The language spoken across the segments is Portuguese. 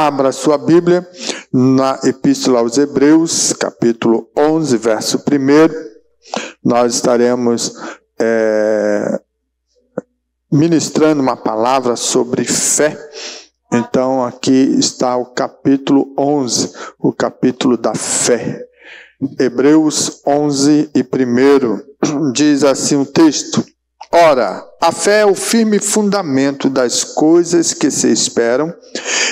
Abra sua Bíblia na Epístola aos Hebreus, capítulo 11, verso 1. Nós estaremos ministrando uma palavra sobre fé. Então, aqui está o capítulo 11, o capítulo da fé. Hebreus 11 e 1, diz assim o texto: Ora, a fé é o firme fundamento das coisas que se esperam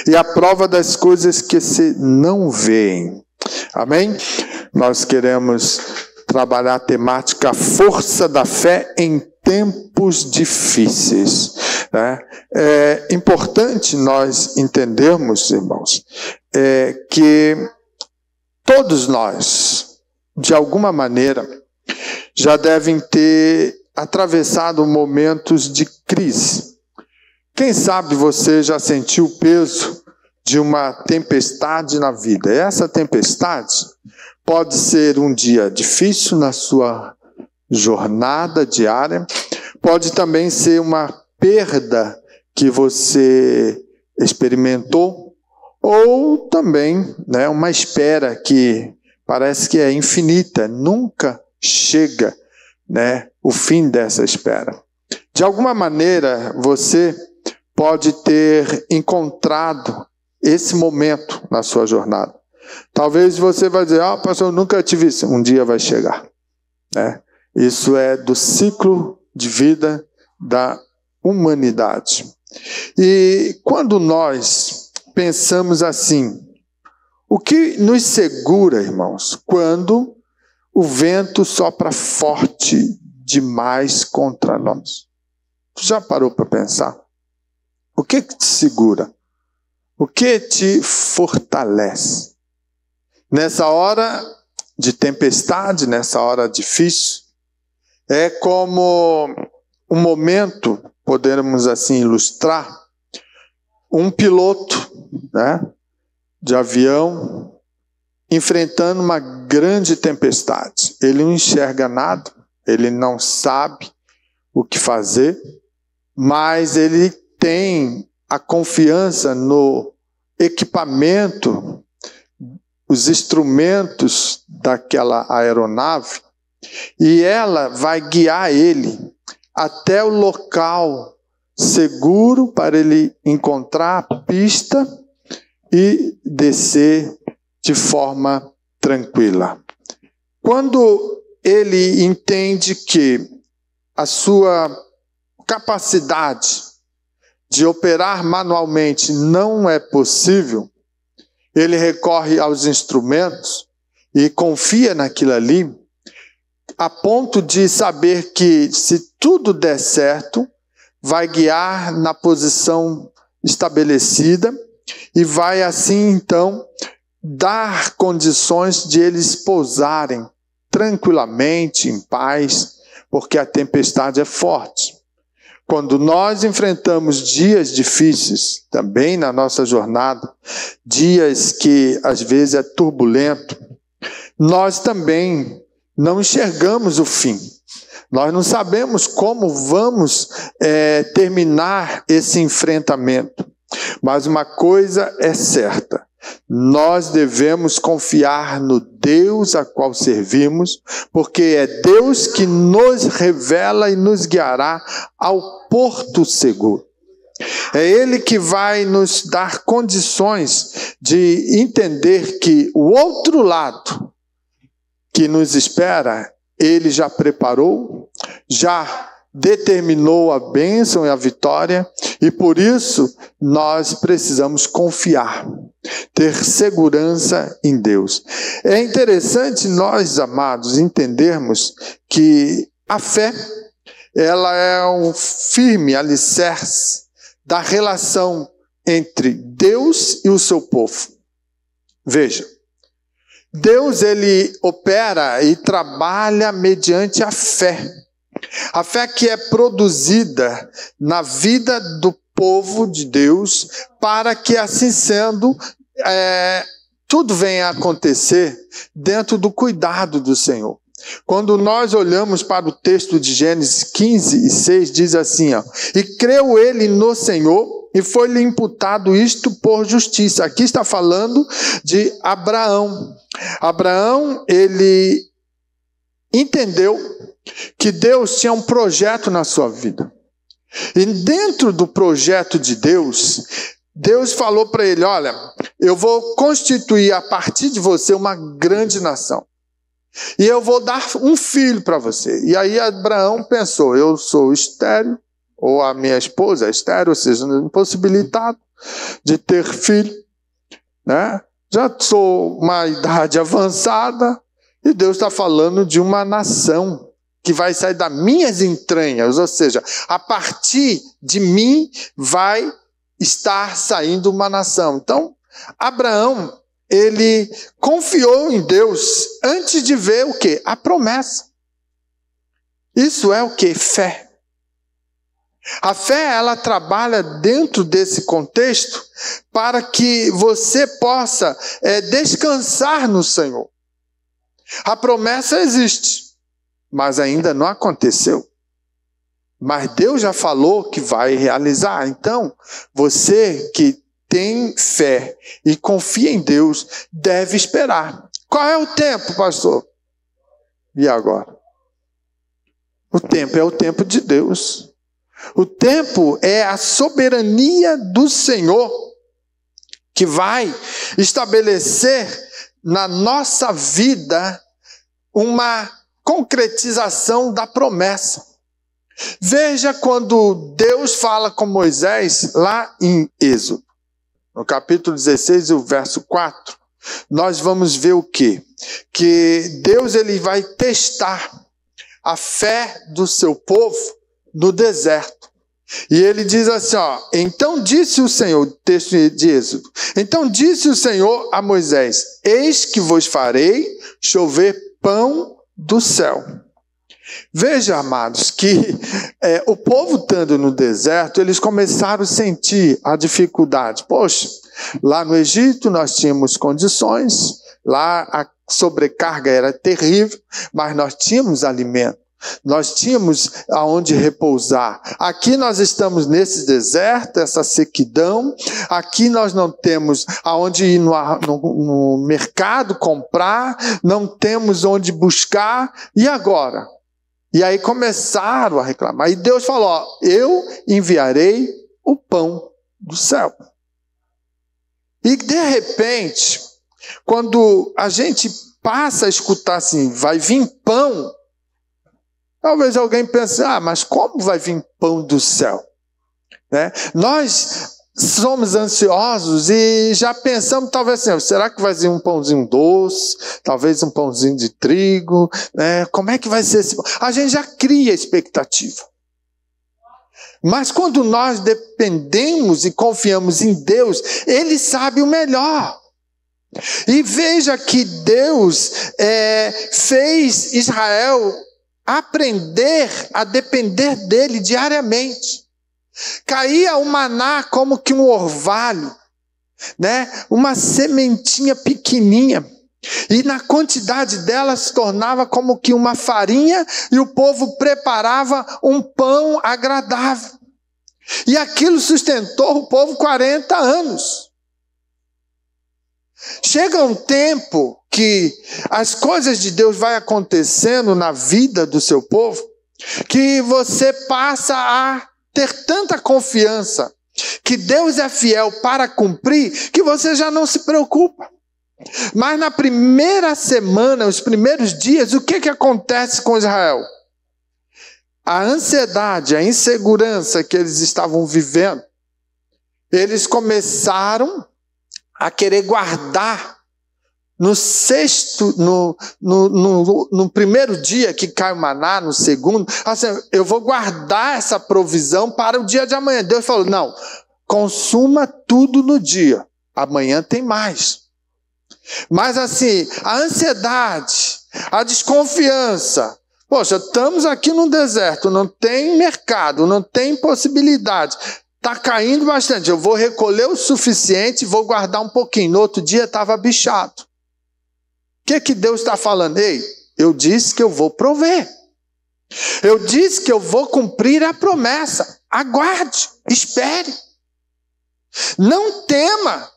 e a prova das coisas que se não veem. Amém? Nós queremos trabalhar a temática força da fé em tempos difíceis. Né? É importante nós entendermos, irmãos, que todos nós, de alguma maneira, já devem ter atravessado momentos de crise. Quem sabe você já sentiu o peso de uma tempestade na vida. E essa tempestade pode ser um dia difícil na sua jornada diária, pode também ser uma perda que você experimentou, ou também uma espera que parece que é infinita, nunca chega o fim dessa espera. De alguma maneira, você pode ter encontrado esse momento na sua jornada. Talvez você vai dizer, pastor, eu nunca tive isso. Um dia vai chegar. Isso é do ciclo de vida da humanidade. E quando nós pensamos assim, o que nos segura, irmãos, quando o vento sopra forte demais contra nós? Tu já parou para pensar? O que te segura? O que te fortalece? Nessa hora de tempestade, nessa hora difícil, é como um momento, podemos assim ilustrar, um piloto de avião enfrentando uma grande tempestade. Ele não enxerga nada, ele não sabe o que fazer, mas ele tem a confiança no equipamento, os instrumentos daquela aeronave, e ela vai guiar ele até o local seguro para ele encontrar a pista e descer de forma tranquila. Quando ele entende que a sua capacidade de operar manualmente não é possível, ele recorre aos instrumentos e confia naquilo ali, a ponto de saber que, se tudo der certo, vai guiar na posição estabelecida e vai assim, então, dar condições de eles pousarem tranquilamente, em paz, porque a tempestade é forte. Quando nós enfrentamos dias difíceis, também na nossa jornada, dias que às vezes é turbulento, nós também não enxergamos o fim. Nós não sabemos como vamos terminar esse enfrentamento. Mas uma coisa é certa: nós devemos confiar no Deus a qual servimos, porque é Deus que nos revela e nos guiará ao porto seguro. É Ele que vai nos dar condições de entender que o outro lado que nos espera, Ele já preparou, já determinou a bênção e a vitória, e por isso nós precisamos confiar, ter segurança em Deus. É interessante nós, amados, entendermos que a fé, ela é um firme alicerce da relação entre Deus e o seu povo. Veja, Deus, ele opera e trabalha mediante a fé. A fé que é produzida na vida do povo de Deus, para que, assim sendo, tudo venha a acontecer dentro do cuidado do Senhor. Quando nós olhamos para o texto de Gênesis 15 e 6, diz assim, e creu ele no Senhor, e foi-lhe imputado isto por justiça. Aqui está falando de Abraão. Abraão, ele entendeu que Deus tinha um projeto na sua vida. E dentro do projeto de Deus, Deus falou para ele, olha, eu vou constituir a partir de você uma grande nação. E eu vou dar um filho para você. E aí Abraão pensou, eu sou estéril, ou a minha esposa é estéril, ou seja, impossibilitado de ter filho, né? Já sou uma idade avançada, e Deus está falando de uma nação que vai sair das minhas entranhas, ou seja, a partir de mim vai estar saindo uma nação. Então, Abraão, ele confiou em Deus antes de ver o quê? A promessa. Isso é o quê? Fé. A fé, ela trabalha dentro desse contexto para que você possa descansar no Senhor. A promessa existe, mas ainda não aconteceu. Mas Deus já falou que vai realizar. Então, você que tem fé e confia em Deus, deve esperar. Qual é o tempo, pastor? E agora? O tempo é o tempo de Deus. O tempo é a soberania do Senhor que vai estabelecer na nossa vida uma concretização da promessa. Veja quando Deus fala com Moisés lá em Êxodo, no capítulo 16, o verso 4, nós vamos ver o quê? Que Deus ele vai testar a fé do seu povo no deserto. E ele diz assim, ó, então disse o Senhor, texto de Êxodo, então disse o Senhor a Moisés, eis que vos farei chover pão do céu. Veja, amados, que o povo estando no deserto, eles começaram a sentir a dificuldade. Poxa, lá no Egito nós tínhamos condições, lá a sobrecarga era terrível, mas nós tínhamos alimento. Nós tínhamos aonde repousar. Aqui nós estamos nesse deserto, essa sequidão. Aqui nós não temos aonde ir no mercado comprar, não temos onde buscar. E agora? E aí começaram a reclamar. E Deus falou, ó, eu enviarei o pão do céu. E de repente, quando a gente passa a escutar assim, vai vir pão, talvez alguém pense, mas como vai vir pão do céu? Né? Nós somos ansiosos e já pensamos, talvez assim, será que vai vir um pãozinho doce? Talvez um pãozinho de trigo? Né? Como é que vai ser esse pão? A gente já cria expectativa. Mas quando nós dependemos e confiamos em Deus, Ele sabe o melhor. E veja que Deus fez Israel aprender a depender dele diariamente. Caía o maná como que um orvalho, né? Uma sementinha pequenininha. E na quantidade dela se tornava como que uma farinha e o povo preparava um pão agradável. E aquilo sustentou o povo 40 anos. Chega um tempo que as coisas de Deus vai acontecendo na vida do seu povo, que você passa a ter tanta confiança que Deus é fiel para cumprir, que você já não se preocupa. Mas na primeira semana, os primeiros dias, o que acontece com Israel? A ansiedade, a insegurança que eles estavam vivendo, eles começaram a querer guardar no sexto, no primeiro dia que cai o maná, no segundo, assim, eu vou guardar essa provisão para o dia de amanhã. Deus falou, não, consuma tudo no dia, amanhã tem mais. Mas assim, a ansiedade, a desconfiança, poxa, estamos aqui no deserto, não tem mercado, não tem possibilidade. Está caindo bastante, eu vou recolher o suficiente e vou guardar um pouquinho. No outro dia estava bichado. O que Deus está falando? Ei, eu disse que eu vou prover. Eu disse que eu vou cumprir a promessa. Aguarde, espere. Não tema.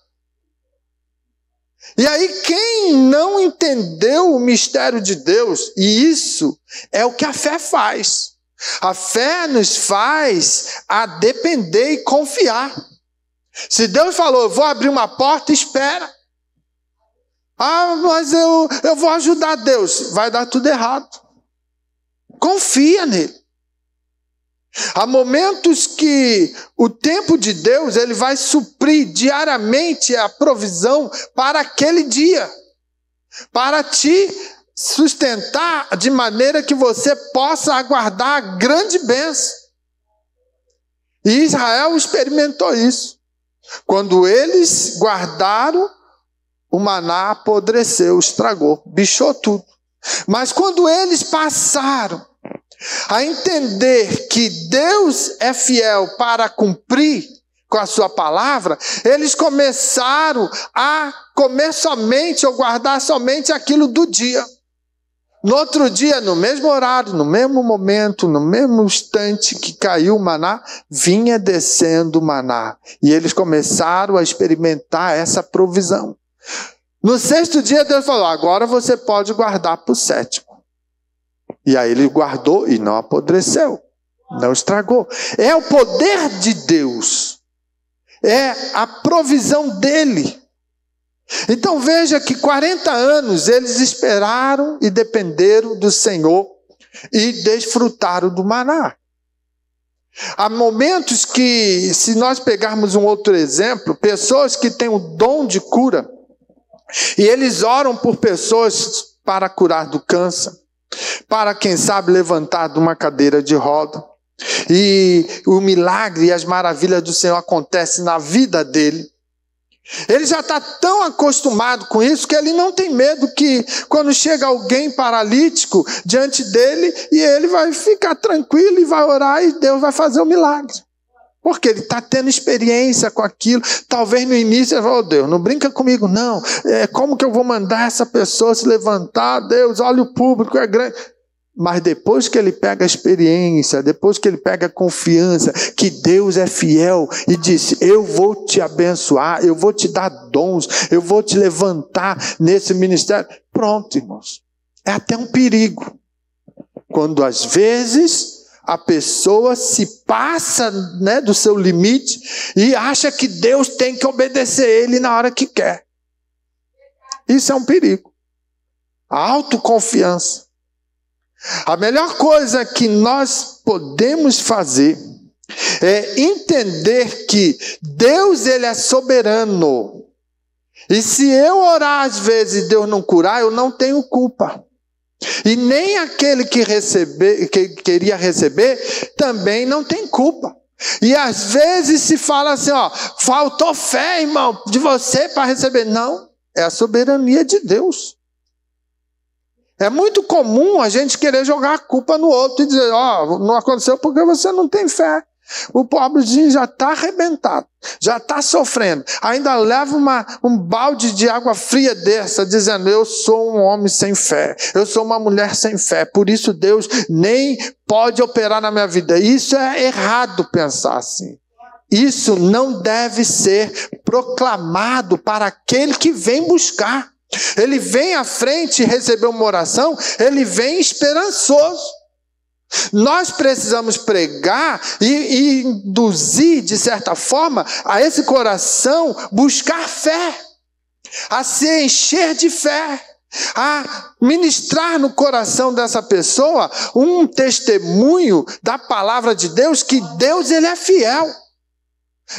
E aí, quem não entendeu o mistério de Deus, e isso é o que a fé faz. A fé nos faz a depender e confiar. Se Deus falou, eu vou abrir uma porta, espera. Ah, mas eu vou ajudar Deus. Vai dar tudo errado. Confia nele. Há momentos que o tempo de Deus ele vai suprir diariamente a provisão para aquele dia, para te sustentar de maneira que você possa aguardar a grande bênção. E Israel experimentou isso. Quando eles guardaram, o maná apodreceu, estragou, bichou tudo. Mas quando eles passaram a entender que Deus é fiel para cumprir com a sua palavra, eles começaram a comer somente ou guardar somente aquilo do dia. No outro dia, no mesmo horário, no mesmo momento, no mesmo instante que caiu o maná, vinha descendo o maná. E eles começaram a experimentar essa provisão. No sexto dia, Deus falou, agora você pode guardar para o sétimo. E aí ele guardou e não apodreceu, não estragou. É o poder de Deus, é a provisão dele. Então veja que 40 anos eles esperaram e dependeram do Senhor e desfrutaram do maná. Há momentos que, se nós pegarmos um outro exemplo, pessoas que têm o dom de cura, e eles oram por pessoas para curar do câncer, para, quem sabe, levantar de uma cadeira de roda. E o milagre e as maravilhas do Senhor acontecem na vida dele. Ele já está tão acostumado com isso que ele não tem medo que quando chega alguém paralítico diante dele, e ele vai ficar tranquilo e vai orar e Deus vai fazer o milagre. Porque ele está tendo experiência com aquilo. Talvez no início ele falou, Deus, não brinca comigo não. Como que eu vou mandar essa pessoa se levantar? Deus, olha o público, é grande. Mas depois que ele pega a experiência, depois que ele pega a confiança, que Deus é fiel e disse, eu vou te abençoar, eu vou te dar dons, eu vou te levantar nesse ministério. Pronto, irmãos. É até um perigo. Quando às vezes a pessoa se passa, do seu limite e acha que Deus tem que obedecer ele na hora que quer. Isso é um perigo. A autoconfiança. A melhor coisa que nós podemos fazer é entender que Deus ele é soberano. E se eu orar às vezes e Deus não curar, eu não tenho culpa. E nem aquele que queria receber também não tem culpa. E às vezes se fala assim, faltou fé, irmão, de você para receber. Não, é a soberania de Deus. É muito comum a gente querer jogar a culpa no outro e dizer, não aconteceu porque você não tem fé. O pobrezinho já está arrebentado, já está sofrendo. Ainda leva um balde de água fria dessa, dizendo, eu sou um homem sem fé, eu sou uma mulher sem fé, por isso Deus nem pode operar na minha vida. Isso é errado pensar assim. Isso não deve ser proclamado para aquele que vem buscar. Ele vem à frente e receber uma oração, ele vem esperançoso. Nós precisamos pregar e induzir, de certa forma, a esse coração buscar fé, a se encher de fé, a ministrar no coração dessa pessoa um testemunho da palavra de Deus, que Deus ele é fiel.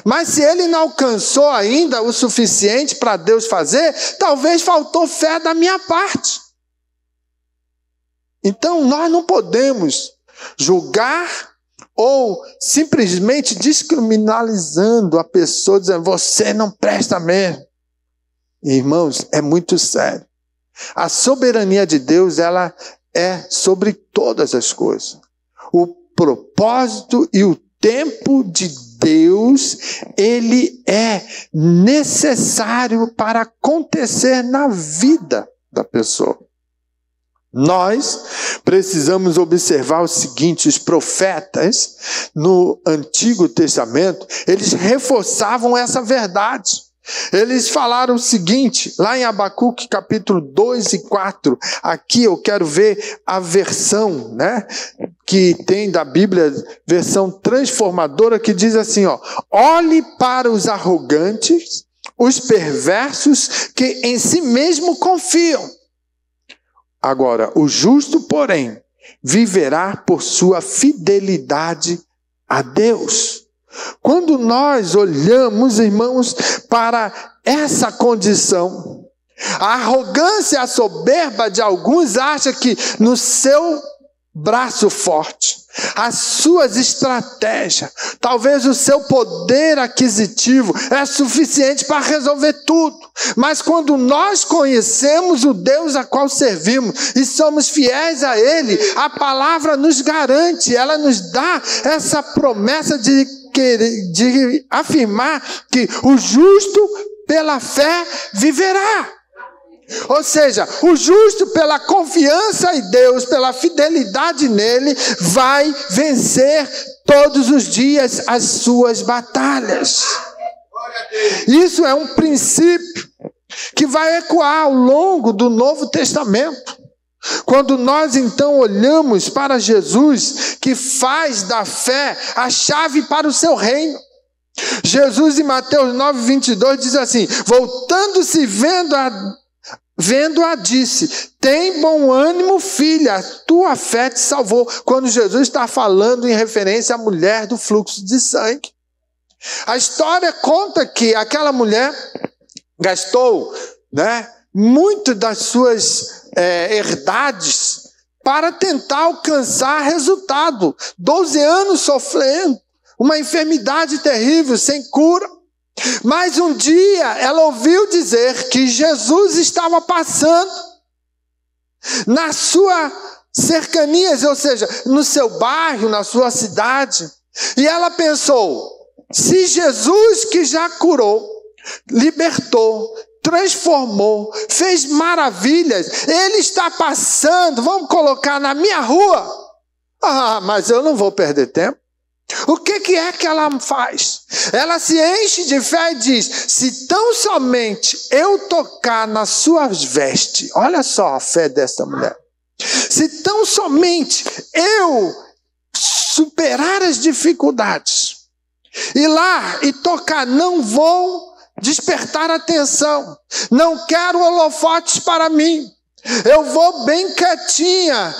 Mas se ele não alcançou ainda o suficiente para Deus fazer, talvez faltou fé da minha parte. Então nós não podemos julgar ou simplesmente descriminalizando a pessoa, dizendo, você não presta mesmo. Irmãos, é muito sério. A soberania de Deus, ela é sobre todas as coisas. O propósito e o tempo de Deus, ele é necessário para acontecer na vida da pessoa. Nós precisamos observar o seguinte: os profetas no Antigo Testamento, eles reforçavam essa verdade. Eles falaram o seguinte, lá em Abacuque capítulo 2 e 4, aqui eu quero ver a versão, que tem da Bíblia, versão transformadora, que diz assim, olhe para os arrogantes, os perversos, que em si mesmo confiam. Agora, o justo, porém, viverá por sua fidelidade a Deus. Quando nós olhamos, irmãos, para essa condição, a arrogância, a soberba de alguns acha que no seu braço forte, as suas estratégias, talvez o seu poder aquisitivo é suficiente para resolver tudo. Mas quando nós conhecemos o Deus a qual servimos e somos fiéis a Ele, a palavra nos garante, ela nos dá essa promessa de afirmar que o justo pela fé viverá. Ou seja, o justo pela confiança em Deus, pela fidelidade nele, vai vencer todos os dias as suas batalhas. Isso é um princípio que vai ecoar ao longo do Novo Testamento. Quando nós então olhamos para Jesus, que faz da fé a chave para o seu reino. Jesus em Mateus 9:22 diz assim, voltando-se vendo-a disse, tem bom ânimo, filha, a tua fé te salvou. Quando Jesus está falando em referência à mulher do fluxo de sangue. A história conta que aquela mulher gastou, muito das suas herdades para tentar alcançar resultado. 12 anos sofrendo, uma enfermidade terrível, sem cura. Mas um dia ela ouviu dizer que Jesus estava passando na sua cercanias, ou seja, no seu bairro, na sua cidade. E ela pensou, se Jesus que já curou, libertou, transformou, fez maravilhas, Ele está passando, vamos colocar na minha rua. Mas eu não vou perder tempo. O que é que ela faz? Ela se enche de fé e diz, se tão somente eu tocar nas suas vestes, olha só a fé dessa mulher, se tão somente eu superar as dificuldades, ir lá e tocar, não vou despertar atenção, não quero holofotes para mim, eu vou bem quietinha,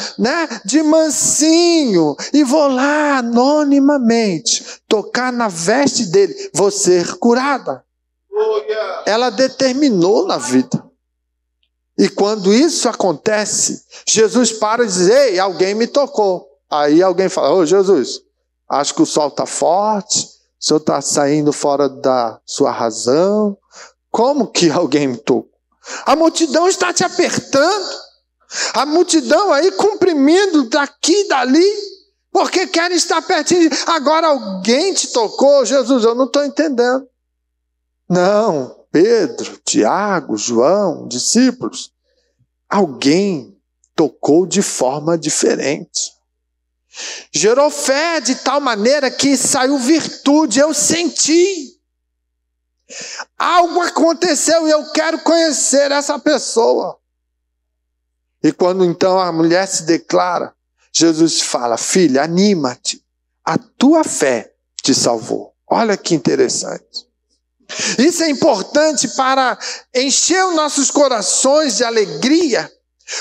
de mansinho, e vou lá anonimamente tocar na veste dele, vou ser curada. Ela determinou na vida. E quando isso acontece, Jesus para e diz, ei, alguém me tocou. Aí alguém fala, ô Jesus, acho que o sol está forte, o senhor está saindo fora da sua razão, como que alguém me tocou? A multidão está te apertando, a multidão aí comprimindo daqui e dali, porque querem estar pertinho. Agora alguém te tocou, Jesus, eu não estou entendendo. Não, Pedro, Tiago, João, discípulos, alguém tocou de forma diferente. Gerou fé de tal maneira que saiu virtude, eu senti. Algo aconteceu e eu quero conhecer essa pessoa. E quando então a mulher se declara, Jesus fala, filha, anima-te, a tua fé te salvou. Olha que interessante. Isso é importante para encher os nossos corações de alegria.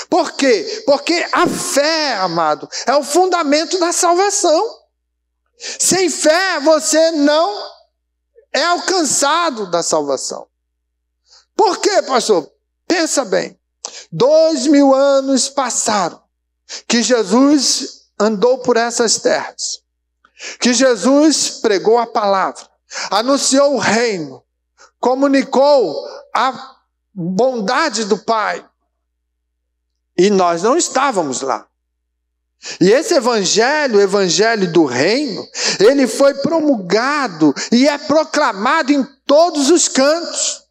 Por quê? Porque a fé, amado, é o fundamento da salvação. Sem fé você não é alcançado da salvação. Por quê, pastor? Pensa bem. 2000 anos passaram que Jesus andou por essas terras, que Jesus pregou a palavra, anunciou o reino, comunicou a bondade do Pai, e nós não estávamos lá. E esse evangelho, o evangelho do reino, ele foi promulgado e é proclamado em todos os cantos.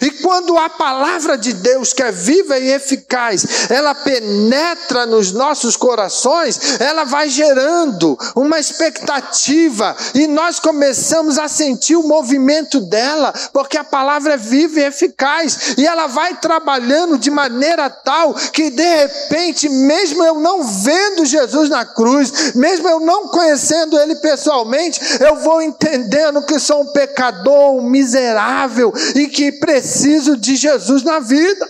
E quando a palavra de Deus, que é viva e eficaz, ela penetra nos nossos corações, ela vai gerando uma expectativa e nós começamos a sentir o movimento dela, porque a palavra é viva e eficaz e ela vai trabalhando de maneira tal que de repente, mesmo eu não vendo Jesus na cruz, mesmo eu não conhecendo Ele pessoalmente, eu vou entendendo que sou um pecador, um miserável e que preciso de Jesus na vida.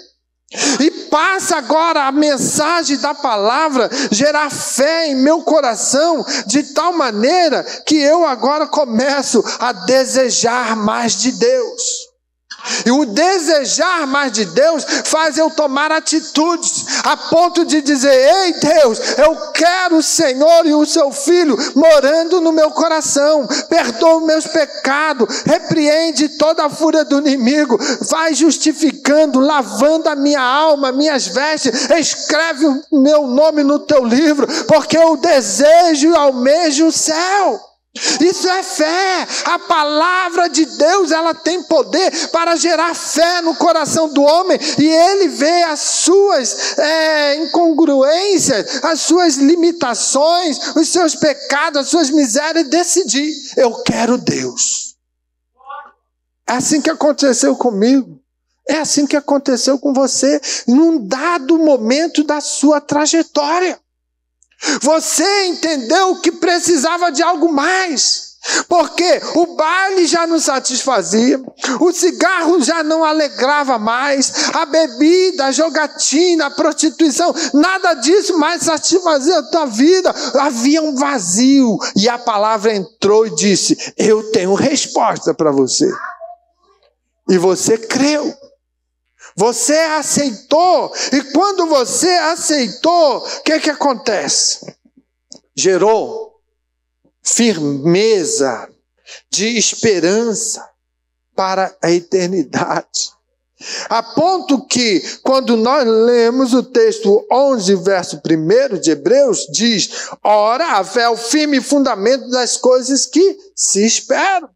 E passa agora a mensagem da palavra gerar fé em meu coração de tal maneira que eu agora começo a desejar mais de Deus. E o desejar mais de Deus faz eu tomar atitudes, a ponto de dizer: ei Deus, eu quero o Senhor e o seu Filho morando no meu coração, perdoa os meus pecados, repreende toda a fúria do inimigo, vai justificando, lavando a minha alma, minhas vestes, escreve o meu nome no teu livro, porque eu desejo e almejo o céu. Isso é fé. A palavra de Deus, ela tem poder para gerar fé no coração do homem, e ele vê as suas incongruências, as suas limitações, os seus pecados, as suas misérias, e decidir: eu quero Deus. É assim que aconteceu comigo, é assim que aconteceu com você, num dado momento da sua trajetória. Você entendeu que precisava de algo mais, porque o baile já não satisfazia, o cigarro já não alegrava mais, a bebida, a jogatina, a prostituição, nada disso mais satisfazia a tua vida. Havia um vazio, e a palavra entrou e disse: eu tenho resposta para você. E você creu. Você aceitou, e quando você aceitou, o que acontece? Gerou firmeza de esperança para a eternidade. A ponto que, quando nós lemos o texto 11, verso 1 de Hebreus, diz: ora, a fé é o firme fundamento das coisas que se esperam.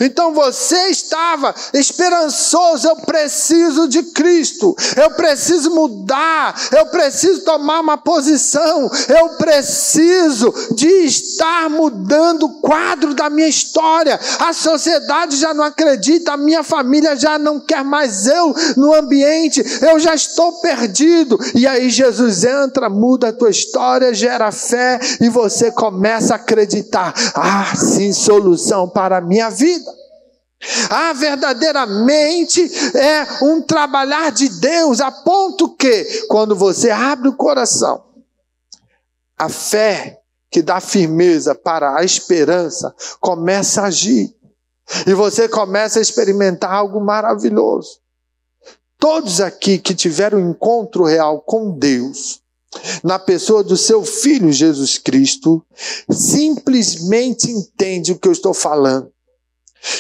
Então você estava esperançoso: eu preciso de Cristo, eu preciso mudar, eu preciso tomar uma posição, eu preciso de estar mudando o quadro da minha história. A sociedade já não acredita, a minha família já não quer mais eu no ambiente, eu já estou perdido. E aí Jesus entra, muda a tua história, gera fé, e você começa a acreditar: ah, sim, solução para a minha vida. Ah, verdadeiramente é um trabalhar de Deus, a ponto que, quando você abre o coração, a fé que dá firmeza para a esperança começa a agir, e você começa a experimentar algo maravilhoso. Todos aqui que tiveram um encontro real com Deus, na pessoa do seu Filho Jesus Cristo, simplesmente entende o que eu estou falando.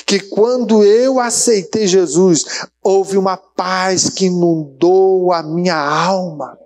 Que quando eu aceitei Jesus, houve uma paz que inundou a minha alma.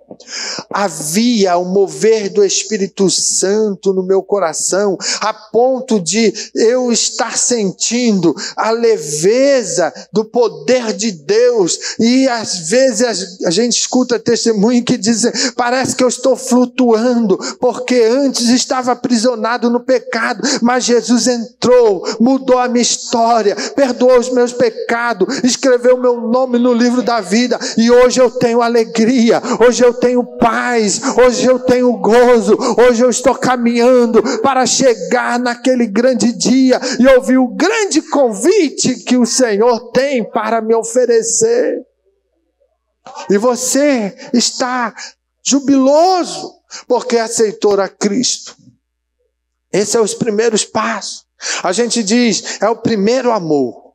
Havia o mover do Espírito Santo no meu coração, a ponto de eu estar sentindo a leveza do poder de Deus. E às vezes a gente escuta testemunho que dizem: parece que eu estou flutuando, porque antes estava aprisionado no pecado, mas Jesus entrou, mudou a minha história, perdoou os meus pecados, escreveu meu nome no livro da vida, e hoje eu tenho alegria, hoje eu tenho paz, hoje eu tenho gozo, hoje eu estou caminhando para chegar naquele grande dia e ouvir o grande convite que o Senhor tem para me oferecer. E você está jubiloso porque aceitou a Cristo. Esses são os primeiros passos. A gente diz: é o primeiro amor.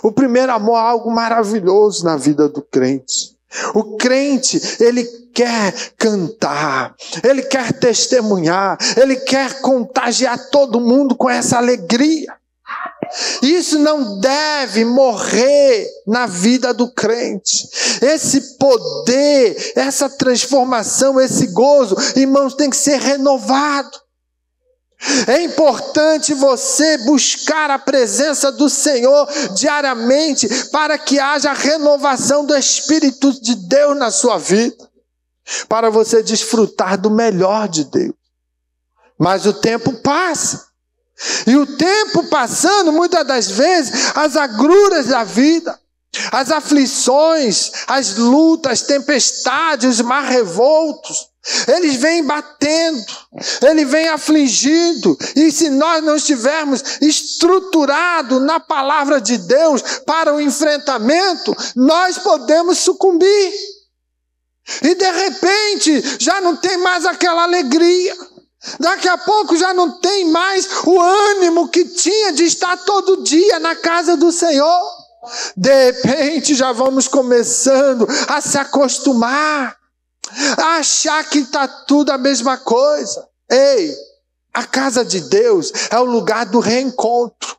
O primeiro amor é algo maravilhoso na vida do crente. O crente, ele quer cantar, ele quer testemunhar, ele quer contagiar todo mundo com essa alegria. Isso não deve morrer na vida do crente. Esse poder, essa transformação, esse gozo, irmãos, tem que ser renovado. É importante você buscar a presença do Senhor diariamente para que haja renovação do Espírito de Deus na sua vida, para você desfrutar do melhor de Deus. Mas o tempo passa. E o tempo passando, muitas das vezes, as agruras da vida, as aflições, as lutas, tempestades, os mar revoltos, eles vêm batendo, ele vem afligindo, e se nós não estivermos estruturados na palavra de Deus para o enfrentamento, nós podemos sucumbir. E de repente já não tem mais aquela alegria, daqui a pouco já não tem mais o ânimo que tinha de estar todo dia na casa do Senhor. De repente já vamos começando a se acostumar, a achar que está tudo a mesma coisa. Ei, a casa de Deus é o lugar do reencontro.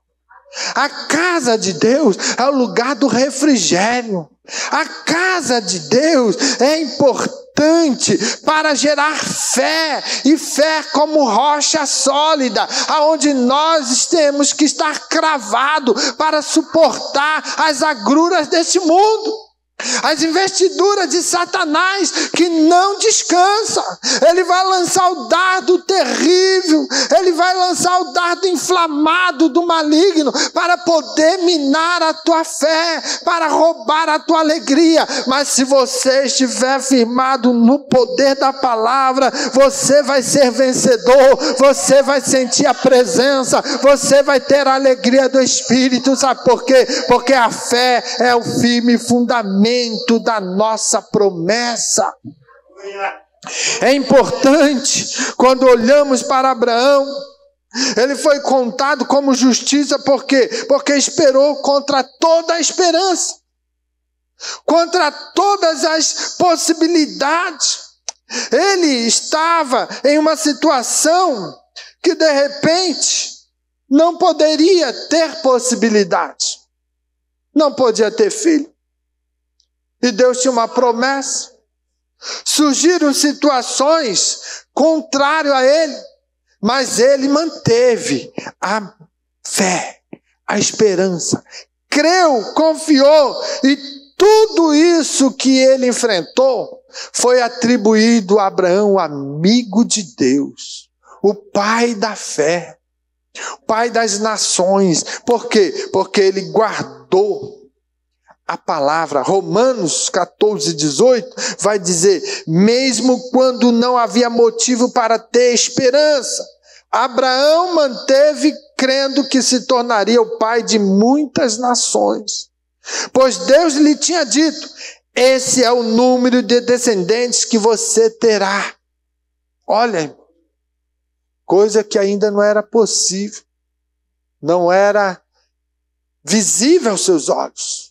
A casa de Deus é o lugar do refrigério. A casa de Deus é importante para gerar fé, e fé como rocha sólida, aonde nós temos que estar cravado para suportar as agruras deste mundo. As investiduras de Satanás, que não descansa. Ele vai lançar o dardo terrível, ele vai lançar o dardo inflamado do maligno para poder minar a tua fé, para roubar a tua alegria. Mas se você estiver firmado no poder da palavra, você vai ser vencedor, você vai sentir a presença, você vai ter a alegria do Espírito. Sabe por quê? Porque a fé é o firme fundamento da nossa promessa. É importante, quando olhamos para Abraão, ele foi contado como justiça, por quê? Porque esperou contra toda a esperança, contra todas as possibilidades. Ele estava em uma situação que de repente não poderia ter possibilidade, não podia ter filho. E Deus tinha uma promessa. Surgiram situações contrárias a ele, mas ele manteve a fé, a esperança, creu, confiou, e tudo isso que ele enfrentou foi atribuído a Abraão, o amigo de Deus, o pai da fé, o pai das nações. Por quê? Porque ele guardou a palavra. Romanos 14, 18 vai dizer: mesmo quando não havia motivo para ter esperança, Abraão manteve crendo que se tornaria o pai de muitas nações, pois Deus lhe tinha dito: esse é o número de descendentes que você terá. Olha, coisa que ainda não era possível, não era visível aos seus olhos.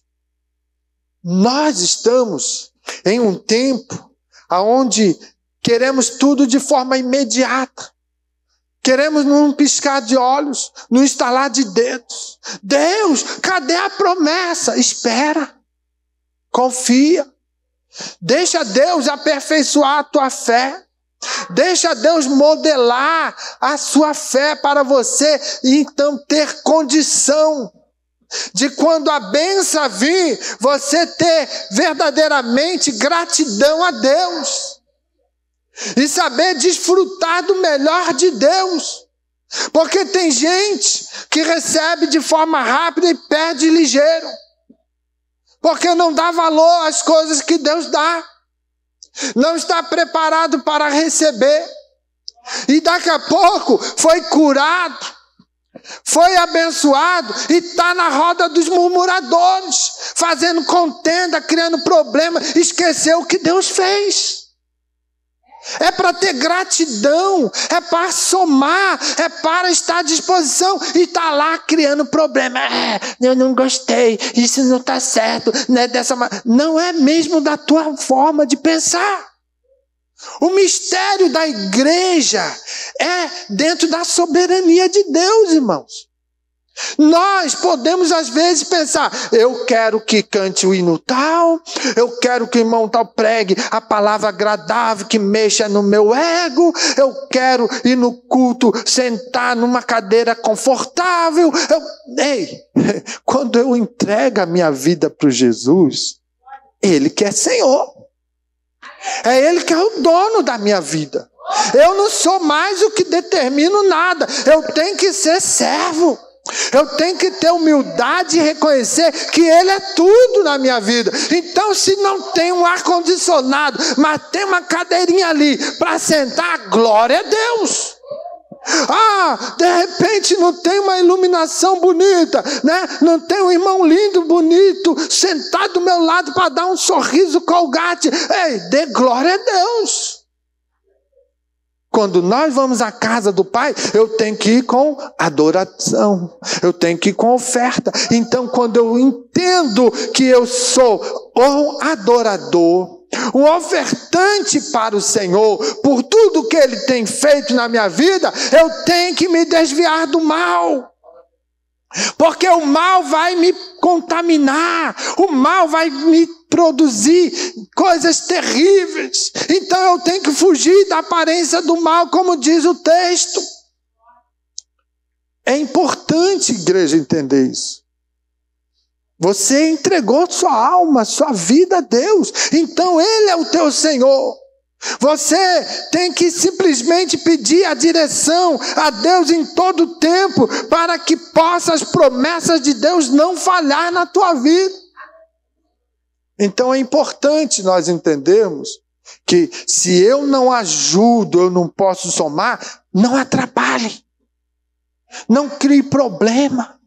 Nós estamos em um tempo onde queremos tudo de forma imediata. Queremos num piscar de olhos, num estalar de dedos. Deus, cadê a promessa? Espera, confia. Deixa Deus aperfeiçoar a tua fé. Deixa Deus modelar a sua fé para você, e então ter condição de, quando a bênção vir, você ter verdadeiramente gratidão a Deus e saber desfrutar do melhor de Deus. Porque tem gente que recebe de forma rápida e perde ligeiro, porque não dá valor às coisas que Deus dá, não está preparado para receber, e daqui a pouco foi curado, foi abençoado, e está na roda dos murmuradores, fazendo contenda, criando problema, esqueceu o que Deus fez. É para ter gratidão, é para somar, é para estar à disposição, e está lá criando problema. Eu não gostei, isso não está certo, não é dessa maneira. Não é mesmo da tua forma de pensar. O mistério da igreja é dentro da soberania de Deus, irmãos. Nós podemos às vezes pensar, eu quero que cante o hino tal, eu quero que o irmão tal pregue a palavra agradável que mexa no meu ego, eu quero ir no culto sentar numa cadeira confortável. Ei, quando eu entrego a minha vida para Jesus, Ele que é Senhor, é Ele que é o dono da minha vida. Eu não sou mais o que determino nada, eu tenho que ser servo. Eu tenho que ter humildade e reconhecer que Ele é tudo na minha vida. Então, se não tem um ar-condicionado, mas tem uma cadeirinha ali para sentar, glória a Deus. De repente não tem uma iluminação bonita, né? Não tem um irmão lindo, bonito, sentado do meu lado para dar um sorriso colgate. Ei, dê glória a Deus. Quando nós vamos à casa do Pai, eu tenho que ir com adoração, eu tenho que ir com oferta. Então, quando eu entendo que eu sou um adorador, um ofertante para o Senhor, por tudo que Ele tem feito na minha vida, eu tenho que me desviar do mal. Porque o mal vai me contaminar, o mal vai me produzir coisas terríveis. Então eu tenho que fugir da aparência do mal, como diz o texto. É importante, igreja, entender isso. Você entregou sua alma, sua vida a Deus, então Ele é o teu Senhor. Você tem que simplesmente pedir a direção a Deus em todo o tempo, para que possa as promessas de Deus não falhar na tua vida. Então é importante nós entendermos que se eu não ajudo, eu não posso somar, não atrapalhe, não crie problema.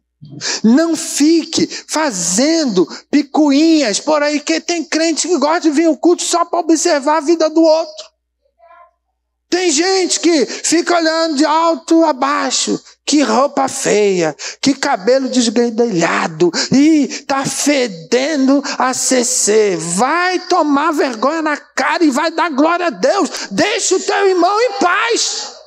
Não fique fazendo picuinhas por aí, que tem crente que gosta de vir ao culto só para observar a vida do outro. Tem gente que fica olhando de alto a baixo, que roupa feia, que cabelo desgrendelhado, e está fedendo a CC. Vai tomar vergonha na cara e vai dar glória a Deus. Deixa o teu irmão em paz.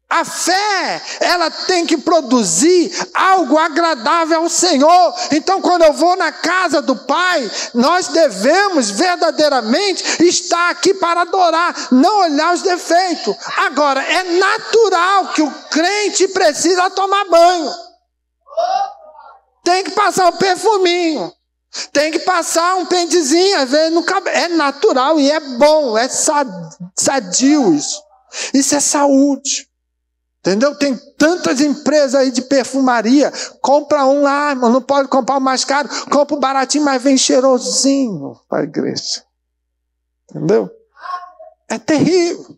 A fé, ela tem que produzir algo agradável ao Senhor. Então, quando eu vou na casa do Pai, nós devemos verdadeiramente estar aqui para adorar, não olhar os defeitos. Agora, é natural que o crente precisa tomar banho. Tem que passar um perfuminho. Tem que passar um pentezinho, às vezes, no cabelo. É natural e é bom, é sadio isso. Isso é saúde. Entendeu? Tem tantas empresas aí de perfumaria. Compra um lá, irmão. Não pode comprar o mais caro. Compra o baratinho, mas vem cheirosinho para a igreja. Entendeu? É terrível.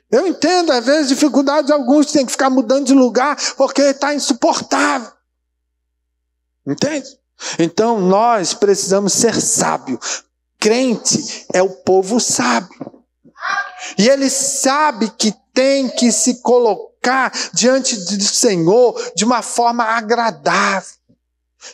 Eu entendo, às vezes, dificuldade de alguns que tem que ficar mudando de lugar porque está insuportável. Entende? Então, nós precisamos ser sábios. Crente é o povo sábio. E ele sabe que tem que se colocar diante do Senhor de uma forma agradável.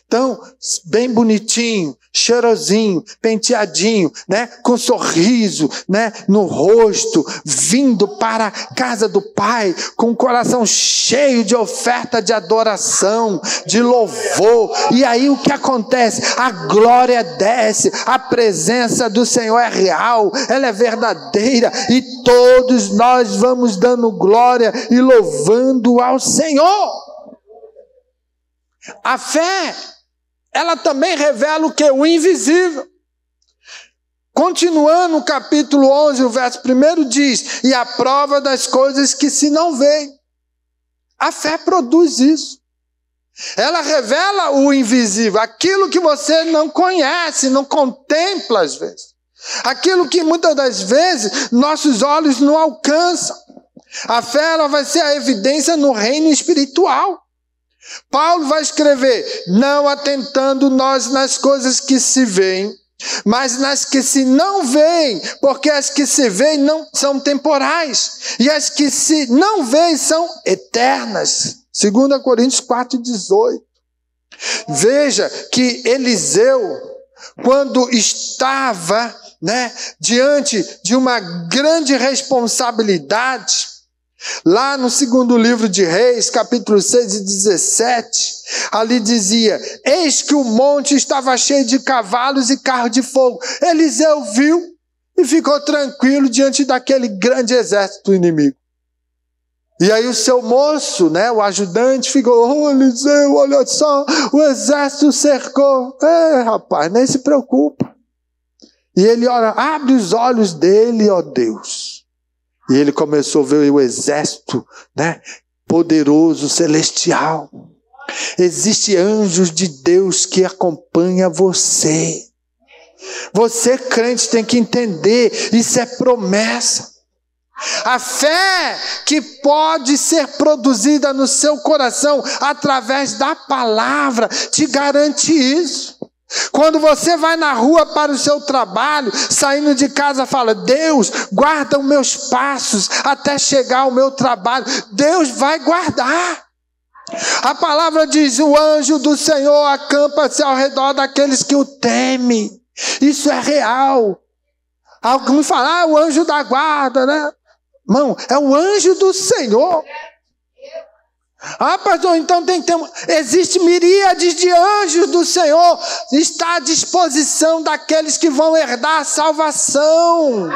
Então, bem bonitinho, cheirosinho, penteadinho, né, com sorriso, né, no rosto, vindo para a casa do Pai, com o coração cheio de oferta de adoração, de louvor. E aí o que acontece? A glória desce, a presença do Senhor é real, ela é verdadeira, e todos nós vamos dando glória e louvando ao Senhor. A fé, ela também revela o que? O invisível. Continuando no capítulo 11, o verso 1 diz: e a prova das coisas que se não veem. A fé produz isso. Ela revela o invisível, aquilo que você não conhece, não contempla às vezes. Aquilo que muitas das vezes nossos olhos não alcançam. A fé, ela vai ser a evidência no reino espiritual. Paulo vai escrever: não atentando nós nas coisas que se veem, mas nas que se não veem, porque as que se veem não são temporais, e as que se não veem são eternas. 2 Coríntios 4,18. Veja que Eliseu, quando estava, né, diante de uma grande responsabilidade, Lá no segundo livro de Reis, capítulo 6 e 17, ali dizia: eis que o monte estava cheio de cavalos e carros de fogo. Eliseu viu e ficou tranquilo diante daquele grande exército inimigo. E aí o seu moço, né, o ajudante, ficou: oh, Eliseu, olha só, o exército cercou. Rapaz, nem se preocupa. E ele ora, abre os olhos dele, ó Deus. E ele começou a ver o exército, né, poderoso, celestial. Existem anjos de Deus que acompanham você. Você, crente, tem que entender, isso é promessa. A fé que pode ser produzida no seu coração através da palavra te garante isso. Quando você vai na rua para o seu trabalho, saindo de casa, fala: Deus, guarda os meus passos até chegar ao meu trabalho. Deus vai guardar. A palavra diz: o anjo do Senhor acampa-se ao redor daqueles que o temem. Isso é real. Alguns falam: o anjo da guarda, né? Irmão, é o anjo do Senhor. Pastor, então tem que ter... Existe miríades de anjos do Senhor. Está à disposição daqueles que vão herdar a salvação.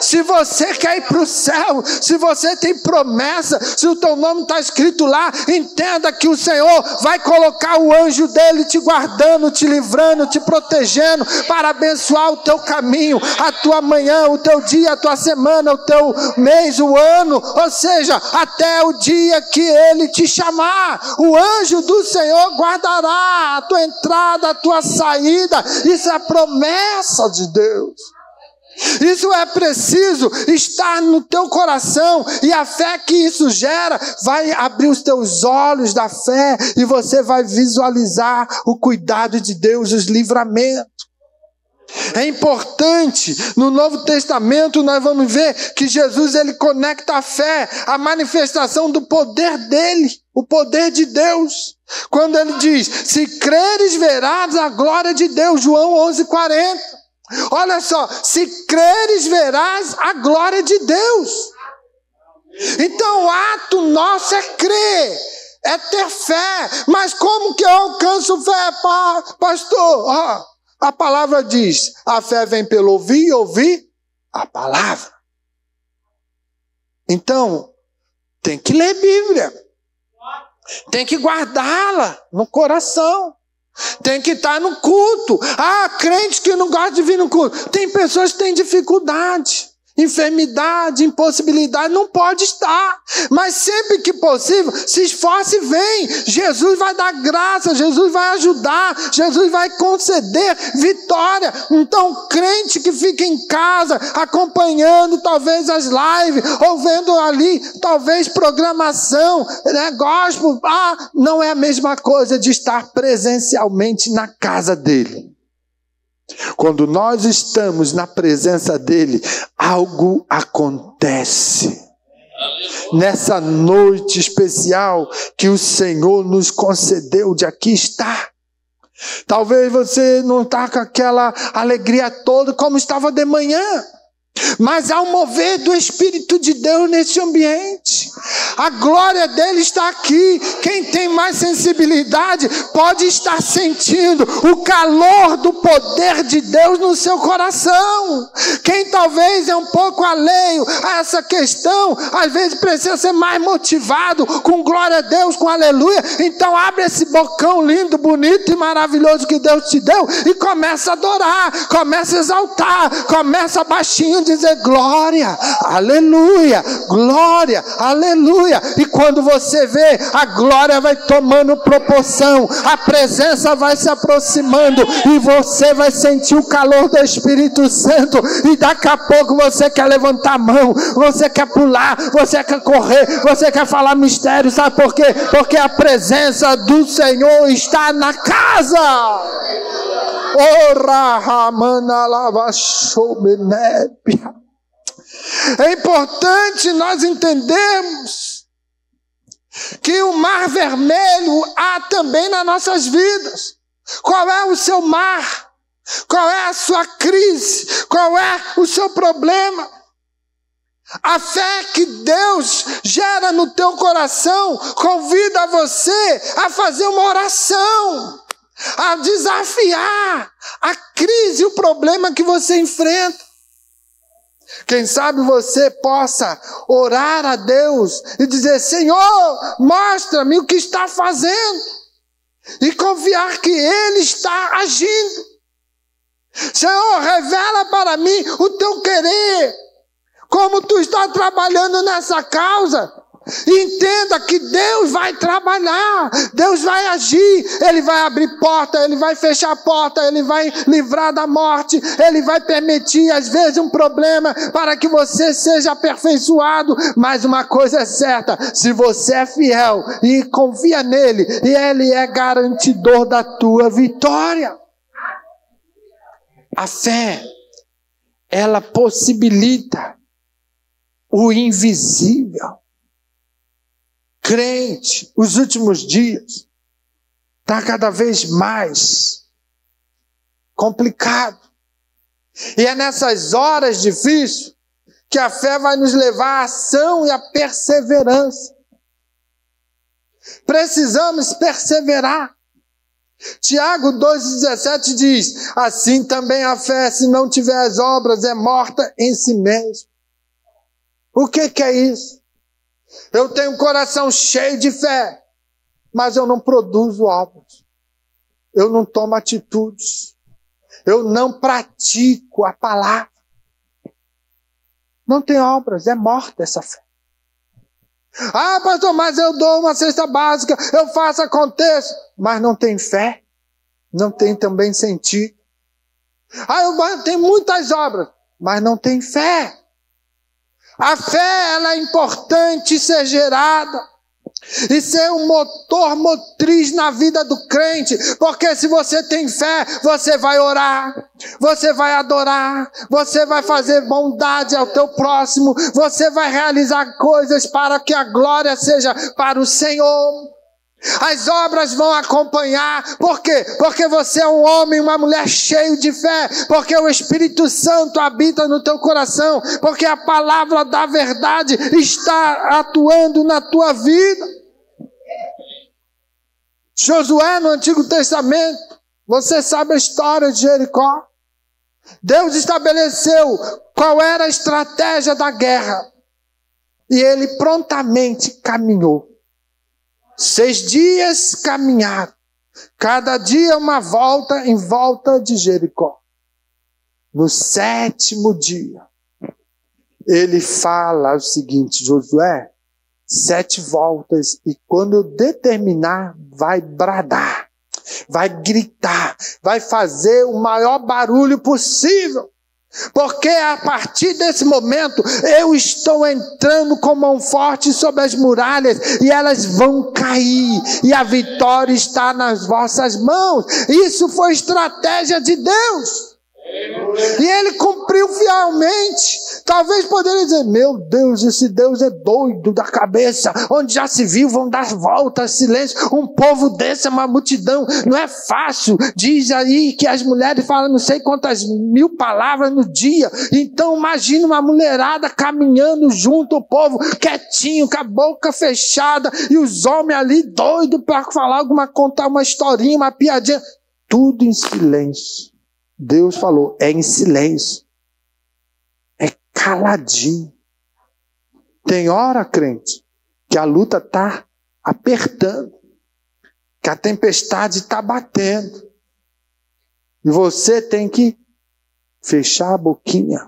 Se você quer ir para o céu, se você tem promessa, se o teu nome está escrito lá, entenda que o Senhor vai colocar o anjo dele te guardando, te livrando, te protegendo, para abençoar o teu caminho, a tua manhã, o teu dia, a tua semana, o teu mês, o ano, ou seja, até o dia que ele te chamar. O anjo do Senhor guardará a tua entrada, a tua saída. Isso é a promessa de Deus. Isso é preciso estar no teu coração, e a fé que isso gera vai abrir os teus olhos da fé, e você vai visualizar o cuidado de Deus, os livramentos. É importante, no Novo Testamento nós vamos ver que Jesus, ele conecta a fé à manifestação do poder dele, o poder de Deus. Quando ele diz: se creres verás a glória de Deus, João 11:40. Olha só, se creres verás a glória de Deus. Então o ato nosso é crer, é ter fé. Mas como que eu alcanço fé, pastor? A palavra diz: a fé vem pelo ouvir e ouvir a palavra. Então, tem que ler Bíblia. Tem que guardá-la no coração. Tem que estar no culto. Crente que não gosta de vir no culto. Tem pessoas que têm dificuldade, enfermidade, impossibilidade, não pode estar. Mas sempre que possível, se esforce e vem. Jesus vai dar graça, Jesus vai ajudar, Jesus vai conceder vitória. Então, crente que fica em casa, acompanhando talvez as lives, ou vendo ali, talvez programação, né, gospel, não é a mesma coisa de estar presencialmente na casa dele. Quando nós estamos na presença dele, algo acontece. Nessa noite especial que o Senhor nos concedeu de aqui estar. Talvez você não está com aquela alegria toda como estava de manhã. Mas há um mover do Espírito de Deus nesse ambiente. A glória dele está aqui. Quem tem mais sensibilidade pode estar sentindo o calor do poder de Deus no seu coração. Quem talvez é um pouco alheio a essa questão, às vezes precisa ser mais motivado com glória a Deus, com aleluia. Então abre esse bocão lindo, bonito e maravilhoso que Deus te deu e começa a adorar, começa a exaltar, começa baixinho dizer glória, aleluia, glória, aleluia. E quando você vê, a glória vai tomando proporção, a presença vai se aproximando e você vai sentir o calor do Espírito Santo. E daqui a pouco você quer levantar a mão, você quer pular, você quer correr, você quer falar mistério. Sabe por quê? Porque a presença do Senhor está na casa. É importante nós entendermos que o mar vermelho há também nas nossas vidas. Qual é o seu mar? Qual é a sua crise? Qual é o seu problema? A fé que Deus gera no teu coração convida você a fazer uma oração, a desafiar a crise, o problema que você enfrenta. Quem sabe você possa orar a Deus e dizer: Senhor, mostra-me o que está fazendo, e confiar que Ele está agindo. Senhor, revela para mim o teu querer, como tu está trabalhando nessa causa. Entenda que Deus vai trabalhar, Deus vai agir, Ele vai abrir porta, Ele vai fechar porta, Ele vai livrar da morte, Ele vai permitir às vezes um problema para que você seja aperfeiçoado. Mas uma coisa é certa: se você é fiel e confia nele, Ele é garantidor da tua vitória. A fé, ela possibilita o invisível. Crente, os últimos dias, está cada vez mais complicado. E é nessas horas difíceis que a fé vai nos levar à ação e à perseverança. Precisamos perseverar. Tiago 2,17 diz: assim também a fé, se não tiver as obras, é morta em si mesma. O que é isso? Eu tenho um coração cheio de fé, mas eu não produzo obras. Eu não tomo atitudes. Eu não pratico a palavra. Não tem obras, é morta essa fé. Ah, pastor, mas eu dou uma cesta básica, eu faço, aconteça. Mas não tem fé, não tem também sentido. Ah, eu tenho muitas obras, mas não tem fé. A fé, ela é importante ser gerada e ser um motor motriz na vida do crente, porque se você tem fé, você vai orar, você vai adorar, você vai fazer bondade ao teu próximo, você vai realizar coisas para que a glória seja para o Senhor. As obras vão acompanhar. Por quê? Porque você é um homem, uma mulher cheio de fé, porque o Espírito Santo habita no teu coração, porque a palavra da verdade está atuando na tua vida. Josué, no Antigo Testamento, você sabe a história de Jericó. Deus estabeleceu qual era a estratégia da guerra e ele prontamente caminhou. 6 dias caminharam, cada dia uma volta em volta de Jericó. No 7º dia, ele fala o seguinte: Josué, 7 voltas, e quando eu determinar, vai bradar, vai gritar, vai fazer o maior barulho possível. Porque a partir desse momento, eu estou entrando com mão forte sobre as muralhas e elas vão cair. E a vitória está nas vossas mãos. Isso foi estratégia de Deus. E ele cumpriu fielmente. Talvez poderia dizer: meu Deus, esse Deus é doido da cabeça. Onde já se viu, vão dar voltas, silêncio. Um povo desse é uma multidão. Não é fácil. Diz aí que as mulheres falam não sei quantas 1000 palavras no dia. Então imagina uma mulherada caminhando junto, o povo quietinho, com a boca fechada, e os homens ali doidos para falar contar uma historinha, uma piadinha. Tudo em silêncio. Deus falou: é em silêncio, é caladinho. Tem hora, crente, que a luta está apertando, que a tempestade está batendo, e você tem que fechar a boquinha,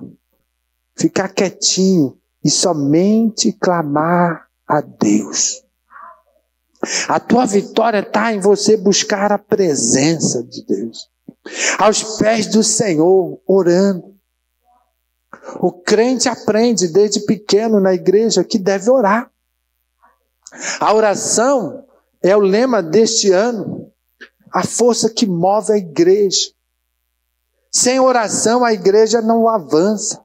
ficar quietinho e somente clamar a Deus. A tua vitória está em você buscar a presença de Deus, aos pés do Senhor, orando. O crente aprende desde pequeno na igreja que deve orar. A oração é o lema deste ano, a força que move a igreja. Sem oração a igreja não avança.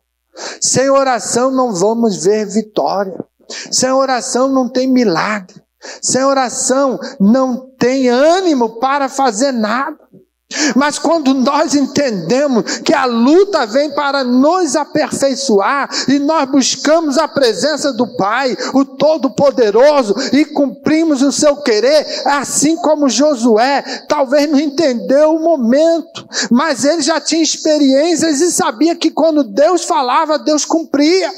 Sem oração não vamos ver vitória. Sem oração não tem milagre. Sem oração não tem ânimo para fazer nada. Mas quando nós entendemos que a luta vem para nos aperfeiçoar e nós buscamos a presença do Pai, o Todo-Poderoso, e cumprimos o seu querer, assim como Josué, talvez não entendeu o momento, mas ele já tinha experiências e sabia que quando Deus falava, Deus cumpria.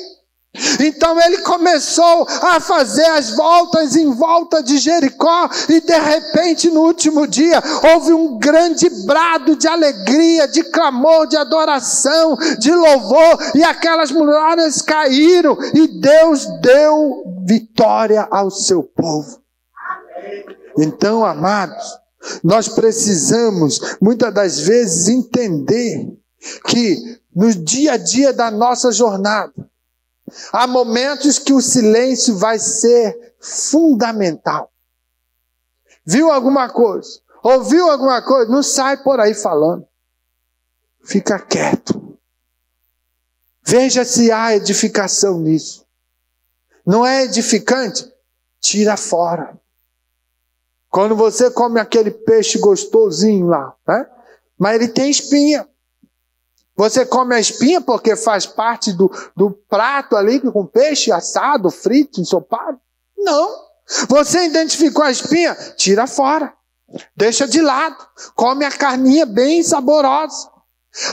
Então ele começou a fazer as voltas em volta de Jericó, e de repente no último dia houve um grande brado de alegria, de clamor, de adoração, de louvor, e aquelas muralhas caíram e Deus deu vitória ao seu povo. Então, amados, nós precisamos muitas das vezes entender que no dia a dia da nossa jornada há momentos que o silêncio vai ser fundamental. Viu alguma coisa? Ouviu alguma coisa? Não sai por aí falando. Fica quieto. Veja se há edificação nisso. Não é edificante? Tira fora. Quando você come aquele peixe gostosinho lá, né? Mas ele tem espinha. Você come a espinha porque faz parte do prato ali com peixe assado, frito, ensopado? Não. Você identificou a espinha? Tira fora. Deixa de lado. Come a carninha bem saborosa.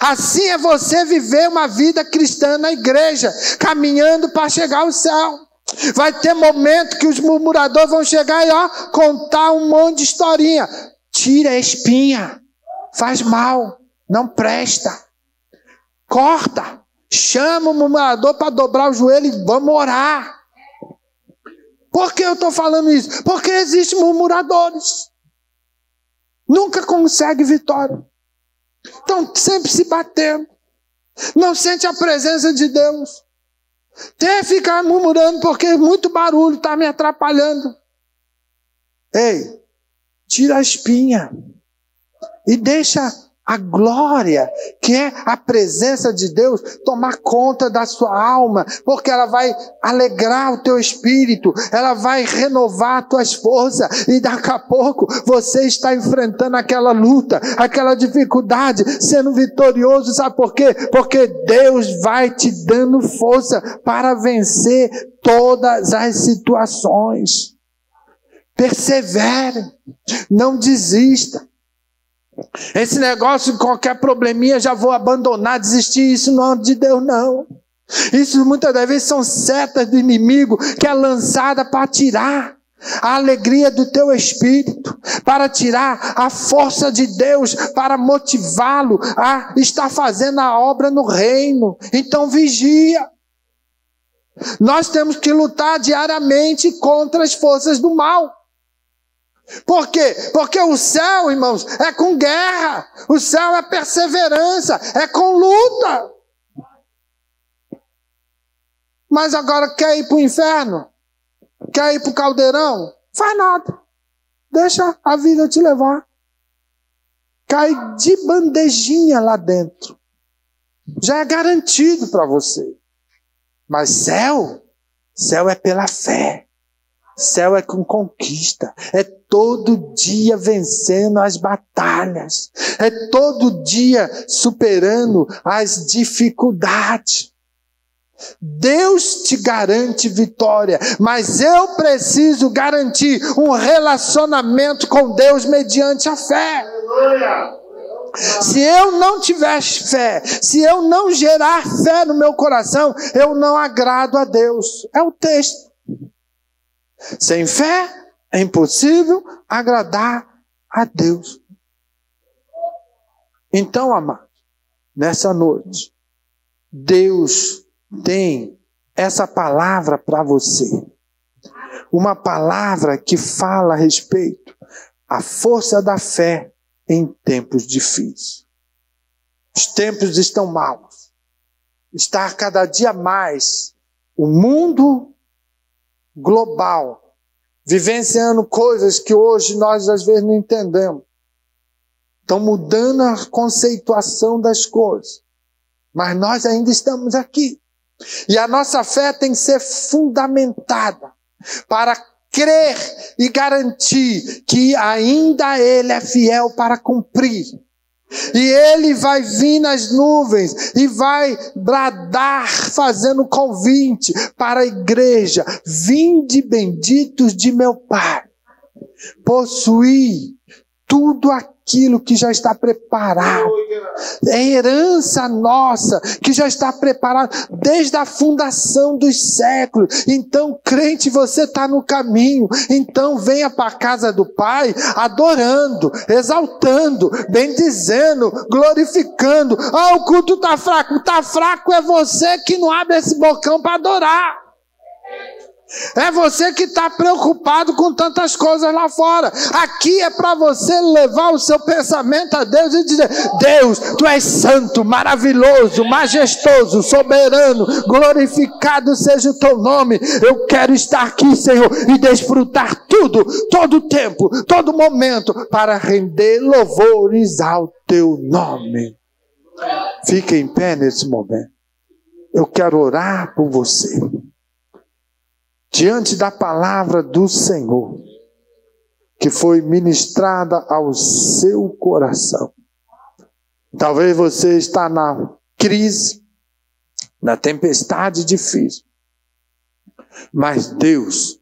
Assim é você viver uma vida cristã na igreja, caminhando para chegar ao céu. Vai ter momento que os murmuradores vão chegar e contar um monte de historinha. Tira a espinha. Faz mal. Não presta. Corta, chama o murmurador para dobrar o joelho e vamos orar. Por que eu estou falando isso? Porque existem murmuradores. Nunca consegue vitória. Estão sempre se batendo. Não sente a presença de Deus. Tem que ficar murmurando porque muito barulho está me atrapalhando. Ei, tira a espinha e deixa a glória, que é a presença de Deus, tomar conta da sua alma, porque ela vai alegrar o teu espírito, ela vai renovar as tuas forças, e daqui a pouco você está enfrentando aquela luta, aquela dificuldade, sendo vitorioso. Sabe por quê? Porque Deus vai te dando força para vencer todas as situações. Persevere, não desista. Esse negócio de qualquer probleminha já vou abandonar, desistir, isso não é de Deus não. Isso muitas das vezes são setas do inimigo que é lançada para tirar a alegria do teu espírito, para tirar a força de Deus, para motivá-lo a estar fazendo a obra no reino. Então vigia. Nós temos que lutar diariamente contra as forças do mal. Por quê? Porque o céu, irmãos, é com guerra. O céu é perseverança, é com luta. Mas agora quer ir para o inferno? Quer ir para o caldeirão? Faz nada. Deixa a vida te levar. Cai de bandejinha lá dentro. Já é garantido para você. Mas céu é pela fé. Céu é com conquista, é todo dia vencendo as batalhas, é todo dia superando as dificuldades. Deus te garante vitória, mas eu preciso garantir um relacionamento com Deus mediante a fé. Se eu não tiver fé, se eu não gerar fé no meu coração, eu não agrado a Deus. É o texto. Sem fé é impossível agradar a Deus. Então, amados, nessa noite, Deus tem essa palavra para você. Uma palavra que fala a respeito à força da fé em tempos difíceis. Os tempos estão maus. Está cada dia mais o mundo global, vivenciando coisas que hoje nós às vezes não entendemos. Estão mudando a conceituação das coisas. Mas nós ainda estamos aqui. E a nossa fé tem que ser fundamentada para crer e garantir que ainda Ele é fiel para cumprir E ele vai vir nas nuvens e vai bradar, fazendo convite para a igreja: vinde benditos de meu Pai, possuir tudo aquilo que já está preparado. É herança nossa, que já está preparada desde a fundação dos séculos. Então, crente, você está no caminho. Então, venha para a casa do Pai, adorando, exaltando, bendizendo, glorificando. Ah, o culto está fraco. Está fraco é você que não abre esse bocão para adorar. É você que está preocupado com tantas coisas lá fora. Aqui é para você levar o seu pensamento a Deus e dizer: Deus, Tu és santo, maravilhoso, majestoso, soberano, glorificado seja o Teu nome. Eu quero estar aqui, Senhor, e desfrutar tudo, todo o tempo, todo momento, para render louvores ao Teu nome. Fique em pé nesse momento. Eu quero orar por você. Diante da palavra do Senhor, que foi ministrada ao seu coração. Talvez você está na crise, na tempestade difícil. Mas Deus,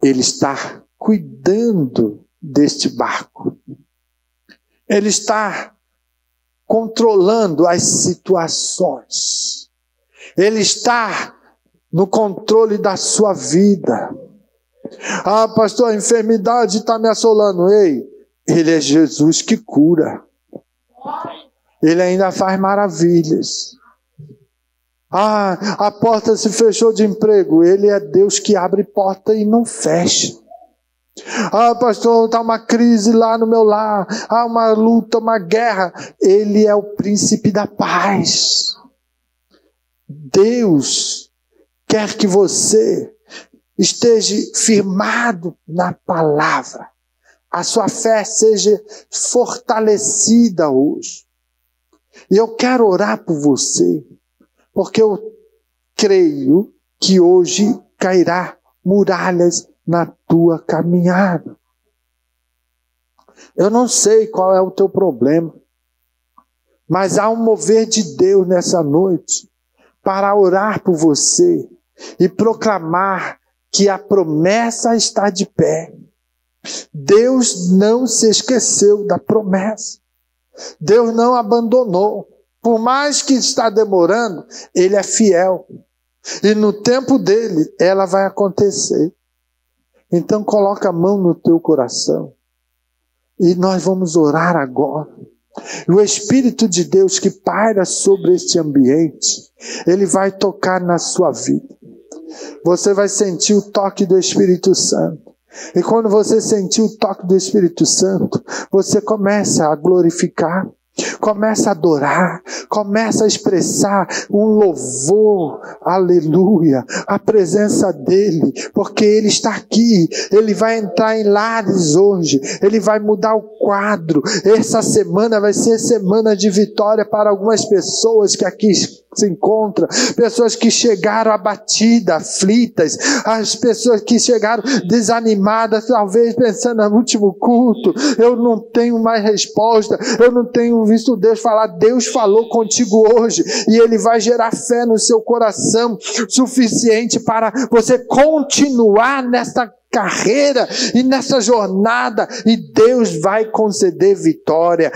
Ele está cuidando deste barco. Ele está controlando as situações. Ele está no controle da sua vida. Ah, pastor, a enfermidade está me assolando. Ei, Ele é Jesus que cura. Ele ainda faz maravilhas. Ah, a porta se fechou de emprego. Ele é Deus que abre porta e não fecha. Ah, pastor, está uma crise lá no meu lar. Ah, uma luta, uma guerra. Ele é o príncipe da paz. Deus quer que você esteja firmado na palavra. A sua fé seja fortalecida hoje. E eu quero orar por você, porque eu creio que hoje cairá muralhas na tua caminhada. Eu não sei qual é o teu problema, mas há um mover de Deus nessa noite para orar por você e proclamar que a promessa está de pé. Deus não se esqueceu da promessa. Deus não abandonou. Por mais que está demorando, Ele é fiel. E no tempo dele, ela vai acontecer. Então coloca a mão no teu coração. E nós vamos orar agora. E o Espírito de Deus que paira sobre este ambiente, Ele vai tocar na sua vida. Você vai sentir o toque do Espírito Santo. E quando você sentir o toque do Espírito Santo, você começa a glorificar, começa a adorar, começa a expressar um louvor, aleluia, a presença dEle, porque Ele está aqui. Ele vai entrar em lares hoje, Ele vai mudar o quadro. Essa semana vai ser semana de vitória para algumas pessoas que aqui se encontram, pessoas que chegaram abatidas, aflitas, as pessoas que chegaram desanimadas, talvez pensando no último culto, eu não tenho mais resposta, eu não tenho visto Deus falar. Deus falou contigo hoje, e Ele vai gerar fé no seu coração, suficiente para você continuar nesta carreira e nessa jornada, e Deus vai conceder vitória.